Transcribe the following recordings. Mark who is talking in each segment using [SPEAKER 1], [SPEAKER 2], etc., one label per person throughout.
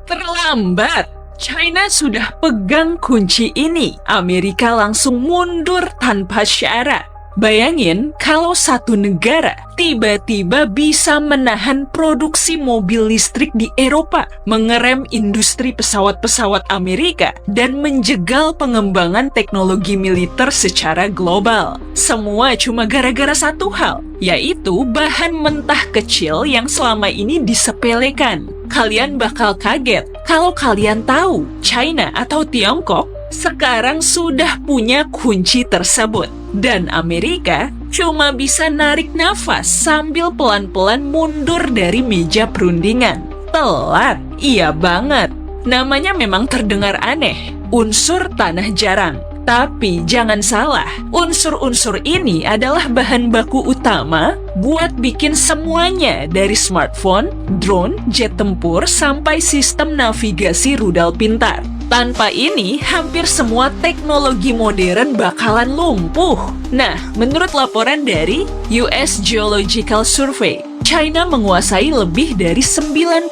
[SPEAKER 1] Terlambat. China sudah pegang kunci ini. Amerika langsung mundur tanpa syarat. Bayangin kalau satu negara tiba-tiba bisa menahan produksi mobil listrik di Eropa, mengerem industri pesawat-pesawat Amerika, dan menjegal pengembangan teknologi militer secara global. Semua cuma gara-gara satu hal, yaitu bahan mentah kecil yang selama ini disepelekan. Kalian bakal kaget kalau kalian tahu China atau Tiongkok sekarang sudah punya kunci tersebut. Dan Amerika cuma bisa narik nafas sambil pelan-pelan mundur dari meja perundingan. Telat, iya banget. Namanya memang terdengar aneh, unsur tanah jarang. Tapi jangan salah, unsur-unsur ini adalah bahan baku utama buat bikin semuanya dari smartphone, drone, jet tempur, sampai sistem navigasi rudal pintar. Tanpa ini, hampir semua teknologi modern bakalan lumpuh. Nah, menurut laporan dari US Geological Survey, China menguasai lebih dari 90%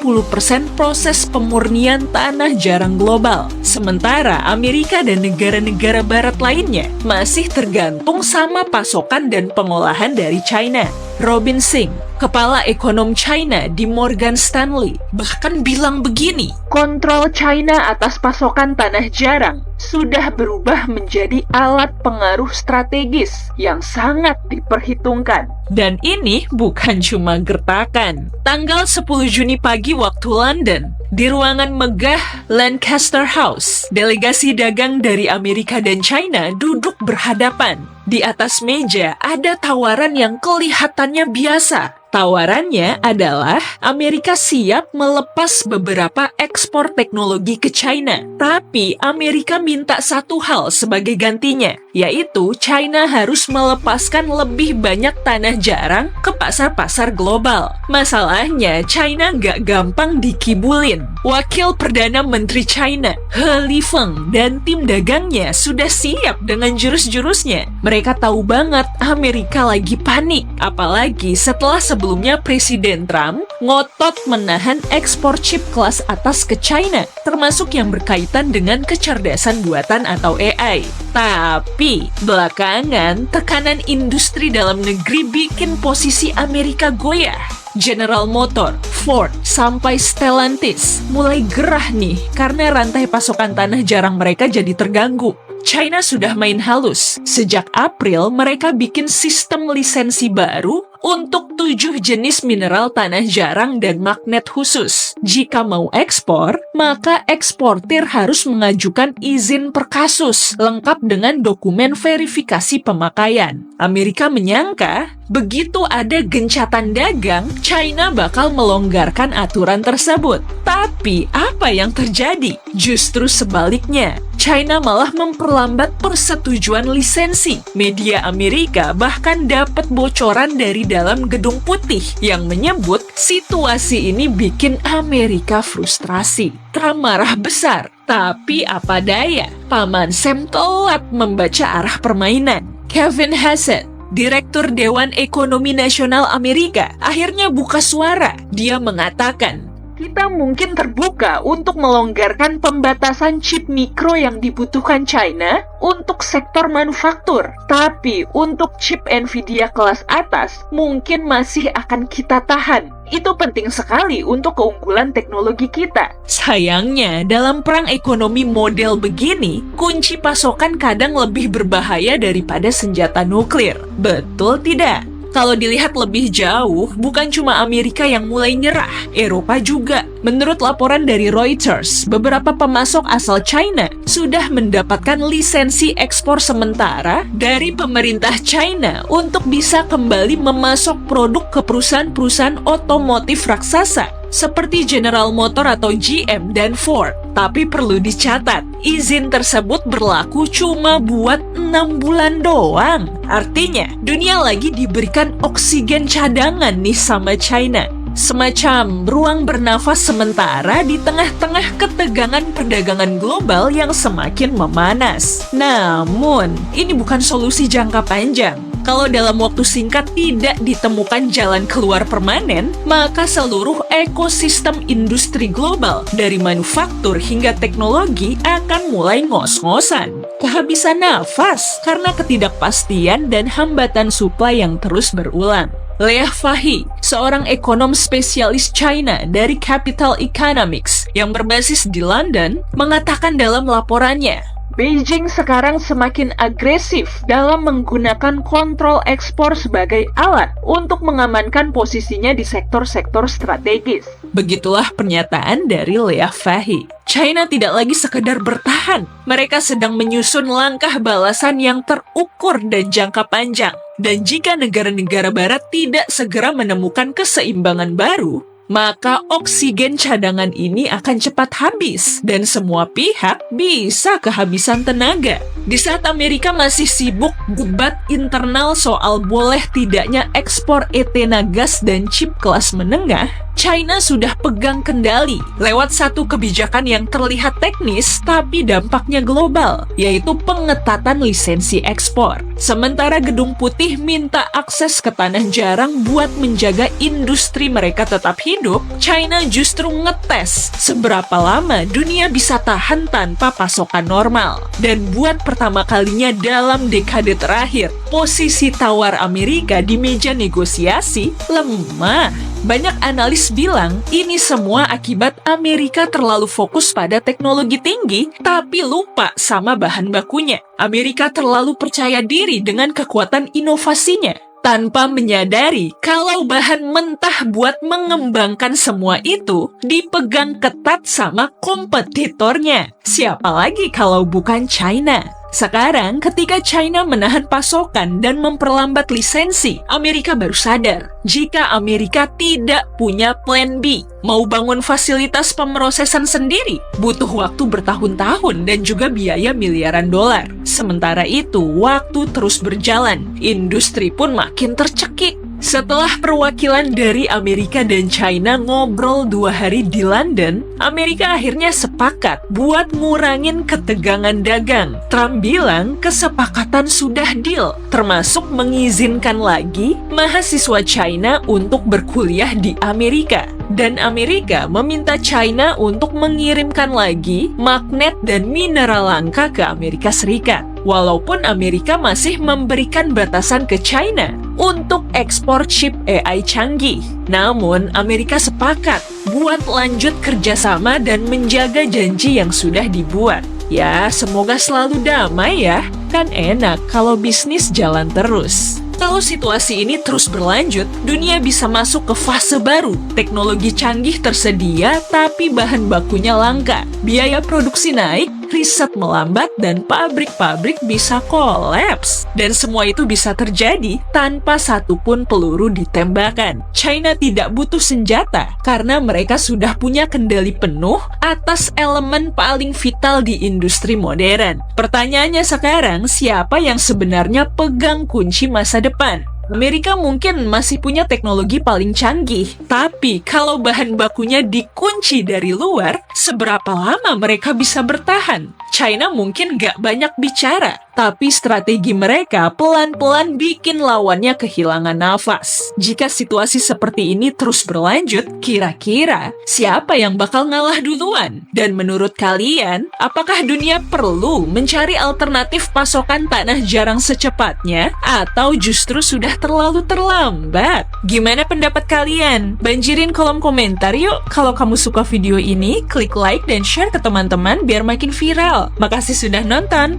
[SPEAKER 1] proses pemurnian tanah jarang global. Sementara Amerika dan negara-negara barat lainnya masih tergantung sama pasokan dan pengolahan dari China. Robin Singh, kepala ekonom China di Morgan Stanley, bahkan bilang begini, kontrol China atas pasokan tanah jarang sudah berubah menjadi alat pengaruh strategis yang sangat diperhitungkan. Dan ini bukan cuma gertakan. Tanggal 10 Juni pagi waktu London, di ruangan megah Lancaster House, delegasi dagang dari Amerika dan China duduk berhadapan. Di atas meja ada tawaran yang kelihatannya biasa. Tawarannya adalah Amerika siap melepas beberapa ekspor teknologi ke China. Tapi Amerika minta satu hal sebagai gantinya, yaitu China harus melepaskan lebih banyak tanah jarang ke pasar-pasar global. Masalahnya, China nggak gampang dikibulin. Wakil Perdana Menteri China, He Lifeng, dan tim dagangnya sudah siap dengan jurus-jurusnya. Mereka tahu banget Amerika lagi panik, apalagi setelah sebelumnya Presiden Trump ngotot menahan ekspor chip kelas atas ke China, termasuk yang berkaitan dengan kecerdasan buatan atau AI. Tapi, belakangan, tekanan industri dalam negeri bikin posisi Amerika goyah. General Motor, Ford, sampai Stellantis mulai gerah nih karena rantai pasokan tanah jarang mereka jadi terganggu. China sudah main halus. Sejak April, mereka bikin sistem lisensi baru untuk 7 jenis mineral tanah jarang dan magnet khusus. Jika mau ekspor, maka eksportir harus mengajukan izin per kasus, lengkap dengan dokumen verifikasi pemakaian. Amerika menyangka, begitu ada gencatan dagang, China bakal melonggarkan aturan tersebut. Tapi, apa yang terjadi? Justru sebaliknya. China malah memperlambat persetujuan lisensi. Media Amerika bahkan dapat bocoran dari dalam Gedung Putih yang menyebut situasi ini bikin Amerika frustrasi. Trump marah besar, tapi apa daya, Paman Sam telat membaca arah permainan. Kevin Hassett, Direktur Dewan Ekonomi Nasional Amerika, akhirnya buka suara. Dia mengatakan, kita mungkin terbuka untuk melonggarkan pembatasan chip mikro yang dibutuhkan China untuk sektor manufaktur. Tapi untuk chip Nvidia kelas atas mungkin masih akan kita tahan. Itu penting sekali untuk keunggulan teknologi kita. Sayangnya, dalam perang ekonomi model begini, kunci pasokan kadang lebih berbahaya daripada senjata nuklir. Betul tidak? Kalau dilihat lebih jauh, bukan cuma Amerika yang mulai nyerah, Eropa juga. Menurut laporan dari Reuters, beberapa pemasok asal China sudah mendapatkan lisensi ekspor sementara dari pemerintah China untuk bisa kembali memasok produk ke perusahaan-perusahaan otomotif raksasa seperti General Motor atau GM dan Ford. Tapi perlu dicatat, izin tersebut berlaku cuma buat 6 bulan doang. Artinya, dunia lagi diberikan oksigen cadangan nih sama China. Semacam ruang bernafas sementara di tengah-tengah ketegangan perdagangan global yang semakin memanas. Namun, ini bukan solusi jangka panjang. Kalau dalam waktu singkat tidak ditemukan jalan keluar permanen, maka seluruh ekosistem industri global dari manufaktur hingga teknologi akan mulai ngos-ngosan. Kehabisan nafas karena ketidakpastian dan hambatan suplai yang terus berulang. Leah Fahy, seorang ekonom spesialis China dari Capital Economics yang berbasis di London, mengatakan dalam laporannya, Beijing sekarang semakin agresif dalam menggunakan kontrol ekspor sebagai alat untuk mengamankan posisinya di sektor-sektor strategis. Begitulah pernyataan dari Leah Fahy. China tidak lagi sekedar bertahan, mereka sedang menyusun langkah balasan yang terukur dan jangka panjang. Dan jika negara-negara barat tidak segera menemukan keseimbangan baru, maka oksigen cadangan ini akan cepat habis dan semua pihak bisa kehabisan tenaga. Di saat Amerika masih sibuk debat internal soal boleh tidaknya ekspor ethane gas dan chip kelas menengah, China sudah pegang kendali lewat satu kebijakan yang terlihat teknis tapi dampaknya global, yaitu pengetatan lisensi ekspor. Sementara Gedung Putih minta akses ke tanah jarang buat menjaga industri mereka tetap hidup, China justru ngetes seberapa lama dunia bisa tahan tanpa pasokan normal. Dan buat pertama kalinya dalam dekade terakhir, posisi tawar Amerika di meja negosiasi lemah. Banyak analis bilang ini semua akibat Amerika terlalu fokus pada teknologi tinggi tapi lupa sama bahan bakunya. Amerika terlalu percaya diri dengan kekuatan inovasinya tanpa menyadari kalau bahan mentah buat mengembangkan semua itu dipegang ketat sama kompetitornya. Siapa lagi kalau bukan China? Sekarang, ketika China menahan pasokan dan memperlambat lisensi, Amerika baru sadar jika Amerika tidak punya plan B. Mau bangun fasilitas pemrosesan sendiri, butuh waktu bertahun-tahun dan juga biaya miliaran dolar. Sementara itu, waktu terus berjalan, industri pun makin tercekik. Setelah perwakilan dari Amerika dan China ngobrol 2 hari di London, Amerika akhirnya sepakat buat ngurangin ketegangan dagang. Trump bilang kesepakatan sudah deal, termasuk mengizinkan lagi mahasiswa China untuk berkuliah di Amerika. Dan Amerika meminta China untuk mengirimkan lagi magnet dan mineral langka ke Amerika Serikat. Walaupun Amerika masih memberikan batasan ke China untuk ekspor chip AI canggih. Namun, Amerika sepakat buat lanjut kerjasama dan menjaga janji yang sudah dibuat. Ya, semoga selalu damai ya. Kan enak kalau bisnis jalan terus. Kalau situasi ini terus berlanjut, dunia bisa masuk ke fase baru. Teknologi canggih tersedia, tapi bahan bakunya langka. Biaya produksi naik, riset melambat, dan pabrik-pabrik bisa kolaps. Dan semua itu bisa terjadi tanpa satupun peluru ditembakkan. China tidak butuh senjata, karena mereka sudah punya kendali penuh atas elemen paling vital di industri modern. Pertanyaannya sekarang, siapa yang sebenarnya pegang kunci masa depan? Amerika mungkin masih punya teknologi paling canggih, tapi kalau bahan bakunya dikunci dari luar, seberapa lama mereka bisa bertahan? China mungkin gak banyak bicara, tapi strategi mereka pelan-pelan bikin lawannya kehilangan nafas. Jika situasi seperti ini terus berlanjut, kira-kira siapa yang bakal ngalah duluan? Dan menurut kalian, apakah dunia perlu mencari alternatif pasokan tanah jarang secepatnya? Atau justru sudah terlalu terlambat? Gimana pendapat kalian? Banjirin kolom komentar yuk. Kalau kamu suka video ini, klik like dan share ke teman-teman biar makin viral. Makasih sudah nonton.